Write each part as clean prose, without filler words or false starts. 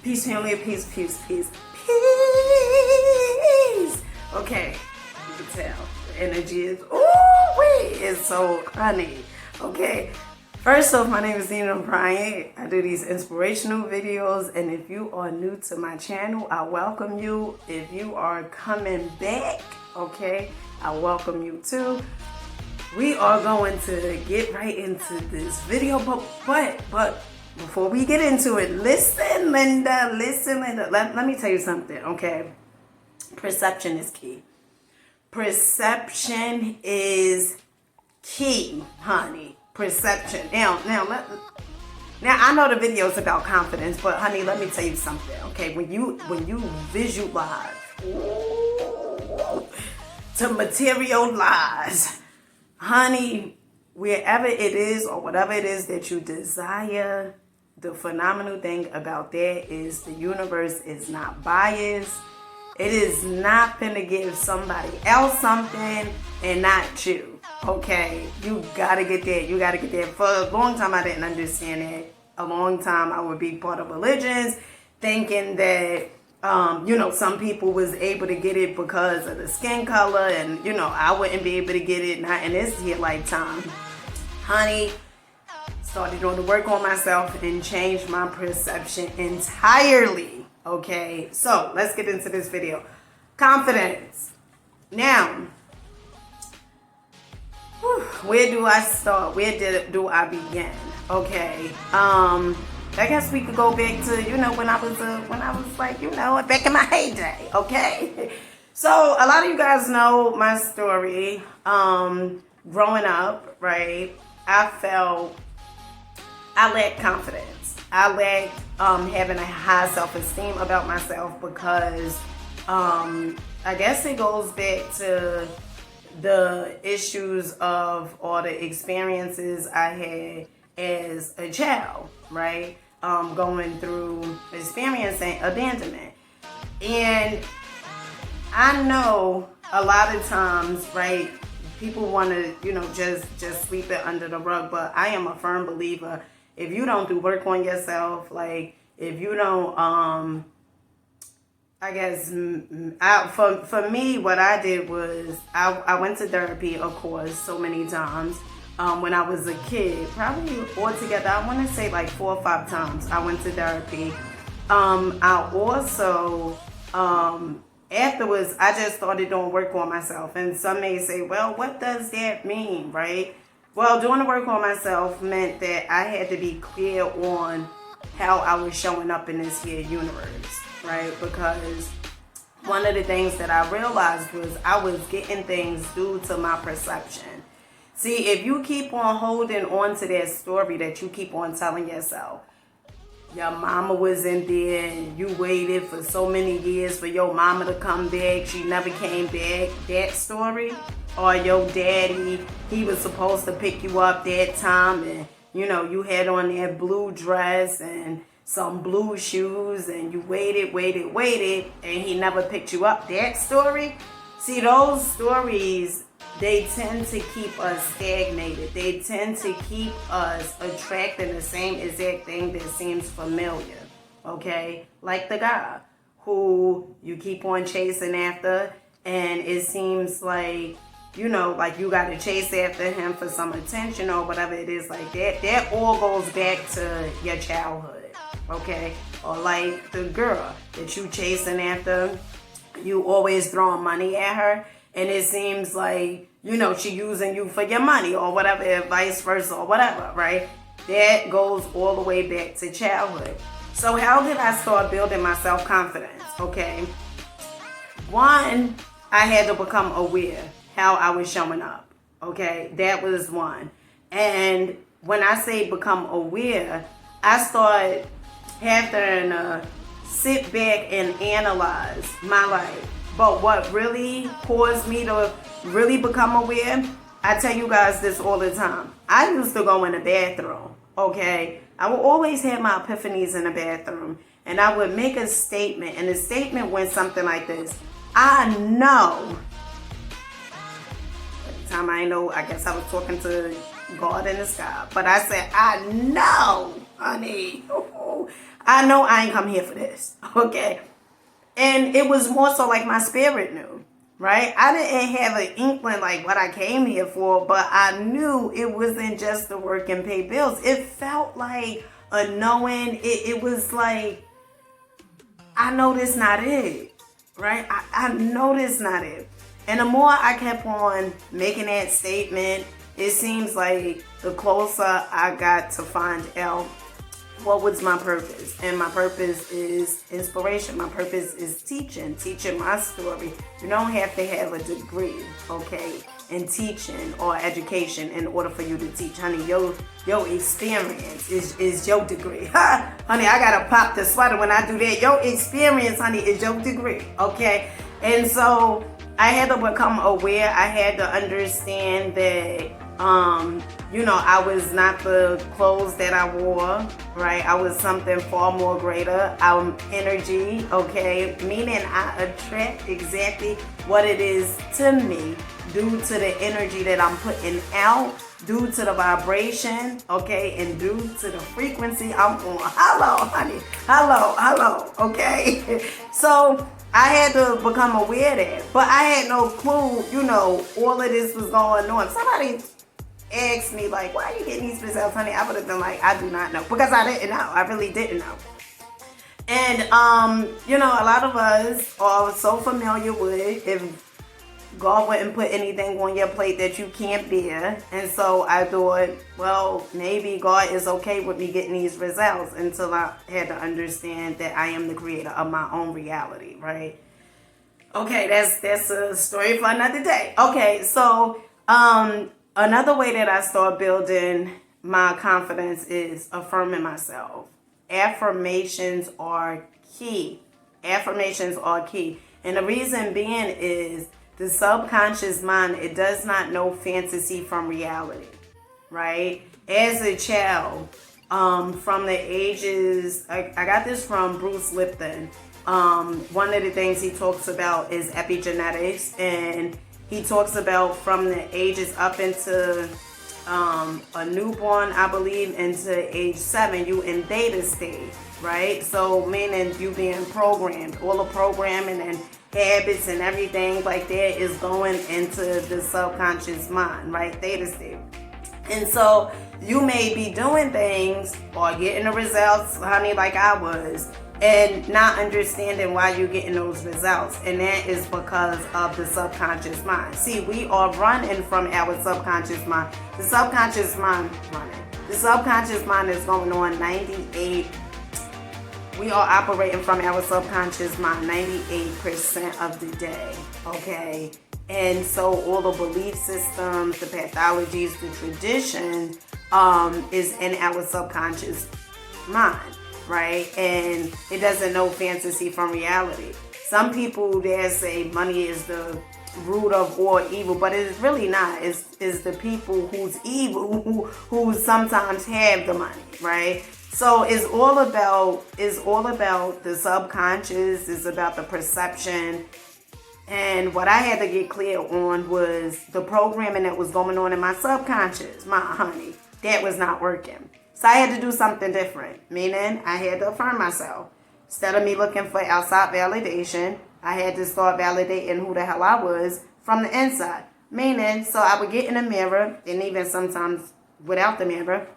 Peace, family, peace, peace, peace, peace. Okay, you can tell the energy is, it's so honey. Okay, first off, my name is Nina Bryant. I do these inspirational videos, and if you are new to my channel, I welcome you. If you are coming back, okay, I welcome you too. We are going to get right into this video, but before we get into it, listen, Linda. Let me tell you something, okay? Perception is key. Perception is key, honey. Perception. Now, I know the video is about confidence, but honey, let me tell you something, okay? When you visualize to materialize, honey, wherever it is or whatever it is that you desire, the phenomenal thing about that is the universe is not biased. It is not gonna give somebody else something and not you. Okay, you gotta get that. You gotta get that. For a long time, I didn't understand it. A long time, I would be part of religions, thinking that some people was able to get it because of the skin color, and I wouldn't be able to get it not in this here lifetime. Honey, started doing the work on myself and changed my perception entirely. Okay, so let's get into this video. Confidence. Now, where do I start? Where do I begin? Okay, I guess we could go back to when I was like back in my heyday. Okay, so a lot of you guys know my story. Growing up, right? I lacked confidence. I lacked having a high self-esteem about myself because I guess it goes back to the issues of all the experiences I had as a child, right? Going through experiencing abandonment. And I know a lot of times, right, people want to, just sweep it under the rug, but I am a firm believer. If you don't do work on yourself, like if you don't, I guess, for me, what I did was I went to therapy, of course, so many times. When I was a kid, probably altogether, I want to say like 4 or 5 times I went to therapy. I also, afterwards, I just started doing work on myself. And some may say, well, what does that mean, right? Well, doing the work on myself meant that I had to be clear on how I was showing up in this here universe, right? Because one of the things that I realized was I was getting things due to my perception. See, if you keep on holding on to that story that you keep on telling yourself, your mama wasn't there and you waited for so many years for your mama to come back, she never came back, that story, or your daddy, he was supposed to pick you up that time and you had on that blue dress and some blue shoes and you waited and he never picked you up, that story. See, those stories, they tend to keep us stagnated. They tend to keep us attracting the same exact thing that seems familiar, okay? Like the guy who you keep on chasing after, and it seems like, like you got to chase after him for some attention or whatever it is like that. That all goes back to your childhood, okay? Or like the girl that you chasing after, you always throwing money at her, and it seems like, she using you for your money or whatever, vice versa or whatever, right? That goes all the way back to childhood. So how did I start building my self-confidence? Okay. One, I had to become aware how I was showing up. Okay. That was one. And when I say become aware, I started having to sit back and analyze my life. But what really caused me to really become aware, I tell you guys this all the time. I used to go in the bathroom, okay? I would always have my epiphanies in the bathroom. And I would make a statement. And the statement went something like this. I know. At the time I know, I guess I was talking to God in the sky. But I said, I know, honey. I know I ain't come here for this. Okay. And it was more so like my spirit knew, right? I didn't have an inkling like what I came here for, but I knew it wasn't just to work and pay bills. It felt like a knowing. It was like, I know this not it, right? I know this not it. And the more I kept on making that statement, it seems like the closer I got to find out what was my purpose. And my purpose is inspiration. My purpose is teaching my story. You don't have to have a degree, okay, in teaching or education in order for you to teach. Honey, your experience is your degree. Honey, I gotta pop the sweater when I do that. Your experience, honey, is your degree, okay? And so I had to become aware. I had to understand that I was not the clothes that I wore, right? I was something far more greater. I'm energy, okay? Meaning I attract exactly what it is to me due to the energy that I'm putting out, due to the vibration, okay? And due to the frequency I'm on. Hello, honey. Hello, okay? So I had to become aware of that. But I had no clue, all of this was going on. Somebody asked me, like, why are you getting these results, honey? I would have been like, I do not know. Because I didn't know. I really didn't know. And, a lot of us are so familiar with if God wouldn't put anything on your plate that you can't bear. And so I thought, well, maybe God is okay with me getting these results, until I had to understand that I am the creator of my own reality, right? Okay, that's a story for another day. Okay, so another way that I start building my confidence is affirming myself. Affirmations are key. Affirmations are key. And the reason being is the subconscious mind, it does not know fantasy from reality, right? As a child, from the ages, I got this from Bruce Lipton. One of the things he talks about is epigenetics, and he talks about from the ages up into a newborn, I believe, into age 7, you in theta state, right? So meaning you being programmed, all the programming and habits and everything like that is going into the subconscious mind, right? Theta state. And so you may be doing things or getting the results, honey, like I was, and not understanding why you're getting those results. And that is because of the subconscious mind. See, we are running from our subconscious mind. The subconscious mind running. The subconscious mind is going on 98. We are operating from our subconscious mind 98% of the day, okay? And so all the belief systems, the pathologies, the traditions is in our subconscious mind, right? And it doesn't know fantasy from reality. Some people there say money is the root of all evil, but it's really not. It's the people who's evil who sometimes have the money, right? So it's all about the subconscious. It's about the perception. And what I had to get clear on was the programming that was going on in my subconscious, my honey, that was not working. So I had to do something different, meaning I had to affirm myself. Instead of me looking for outside validation, I had to start validating who the hell I was from the inside. Meaning, so I would get in the mirror, and even sometimes without the mirror,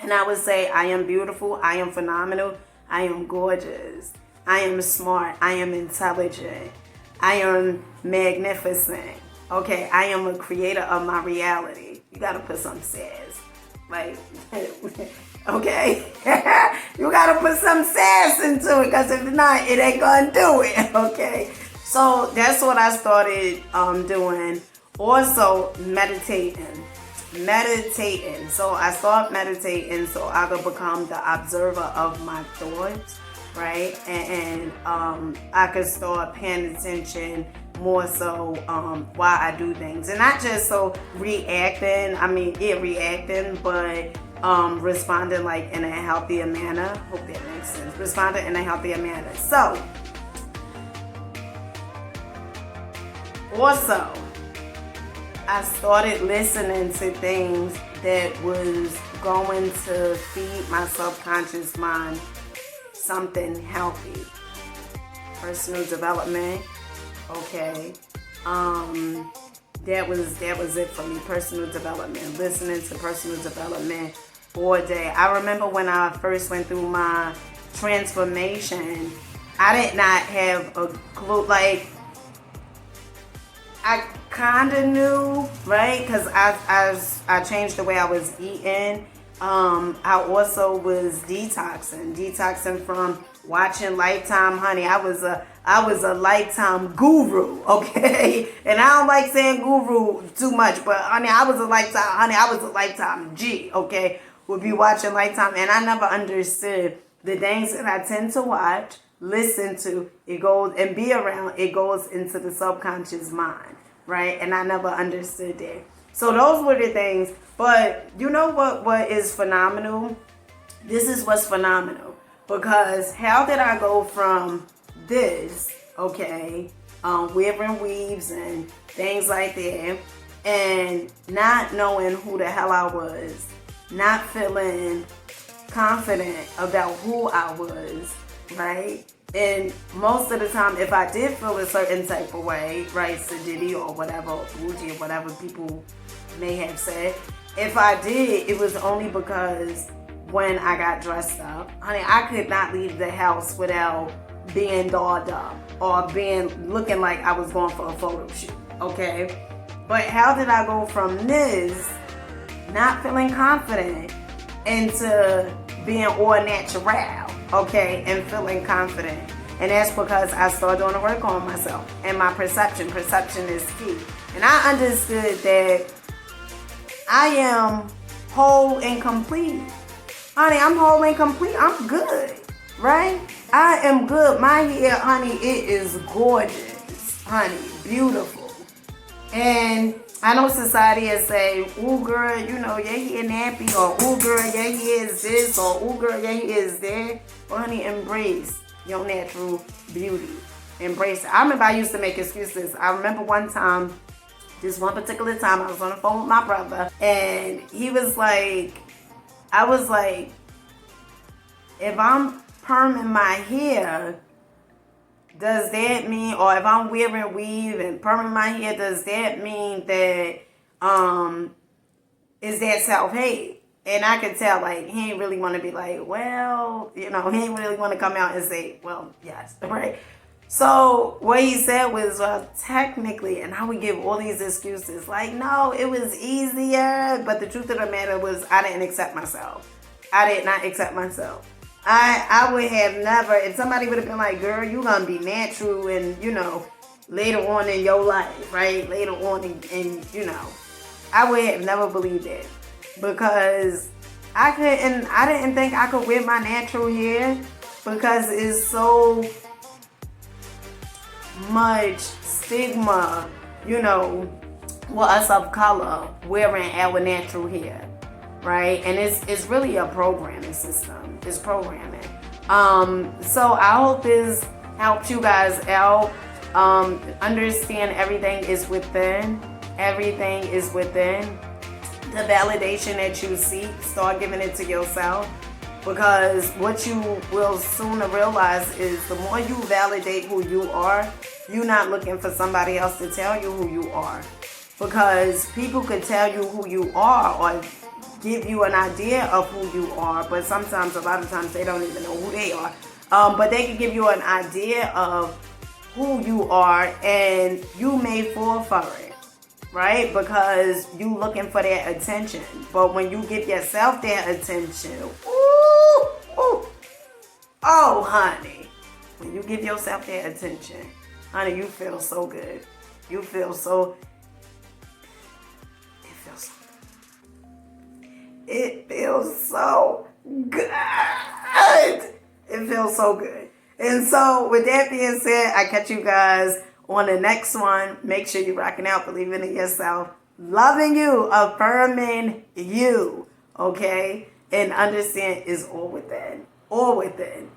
and I would say, I am beautiful, I am phenomenal, I am gorgeous, I am smart, I am intelligent, I am magnificent. Okay, I am a creator of my reality. You gotta put some sass. Like, okay? You gotta put some sass into it, because if not, it ain't gonna do it. Okay? So that's what I started doing. Also, meditating. So I start meditating so I could become the observer of my thoughts, right? And I could start paying attention more so why I do things, and not just so reacting. I mean, reacting, but responding like in a healthier manner. Hope that makes sense. Responding in a healthier manner. So also, I started listening to things that was going to feed my subconscious mind something healthy. Personal development. Okay. That was it for me. Personal development. Listening to personal development all day. I remember when I first went through my transformation, I did not have a clue. Like, I kind of knew, right? Because I changed the way I was eating. I also was detoxing from watching Lifetime. Honey, I was a Lifetime guru, okay? And I don't like saying guru too much, but honey, I was a Lifetime G, okay? Would be watching Lifetime, and I never understood the things that I tend to watch, listen to, it goes and be around, it goes into the subconscious mind, right? And I never understood that. So those were the things. But you know what is phenomenal? This is what's phenomenal. Because how did I go from this, okay, wearing weaves and things like that, and not knowing who the hell I was, not feeling confident about who I was, right? And most of the time, if I did feel a certain type of way, right, sedity or whatever, or bougie or whatever people may have said, if I did, it was only because when I got dressed up, honey, I could not leave the house without being dolled up or looking like I was going for a photo shoot, okay? But how did I go from this, not feeling confident, into being all natural, okay, and feeling confident? And that's because I started doing the work on myself and my perception. Perception is key. And I understood that I am whole and complete. Honey, I'm whole and complete. I'm good, right? I am good. My hair, honey, it is gorgeous, honey, beautiful. And I know society is saying, ooh, girl, you know, your hair nappy, or ooh, girl, your hair is this, or ooh, girl, your hair is that. Well, honey, embrace your natural beauty. Embrace it. I remember I used to make excuses. I remember one particular time, I was on the phone with my brother, and he was like, I was like, if I'm perming my hair, does that mean, or if I'm wearing weave and perming my hair, does that mean that, is that self-hate? And I could tell, like, he ain't really want to be like, well, you know, he ain't really want to come out and say, well, yes, right? So what he said was, well, technically, and I would give all these excuses, like, no, it was easier. But the truth of the matter was, I didn't accept myself. I did not accept myself. I would have never, if somebody would have been like, girl, you're going to be natural and, you know, later on in your life, right? Later on in you know, I would have never believed it. Because I didn't think I could wear my natural hair because it's so much stigma, you know, with us of color wearing our natural hair, right? And it's really a programming system. It's programming. So I hope this helps you guys out. Understand everything is within. Everything is within. The validation that you seek, start giving it to yourself. Because what you will sooner realize is the more you validate who you are, you're not looking for somebody else to tell you who you are. Because people could tell you who you are or give you an idea of who you are, but sometimes, a lot of times, they don't even know who they are. But they can give you an idea of who you are, and you may fall for it. Right? Because you looking for their attention. But when you give yourself their attention, ooh, oh, honey. When you give yourself their attention, honey, you feel so good. It feels so good. It feels so good. And so, with that being said, I catch you guys on the next one. Make sure you're rocking out, believing in yourself, loving you, affirming you, okay? And understand is all within. All within.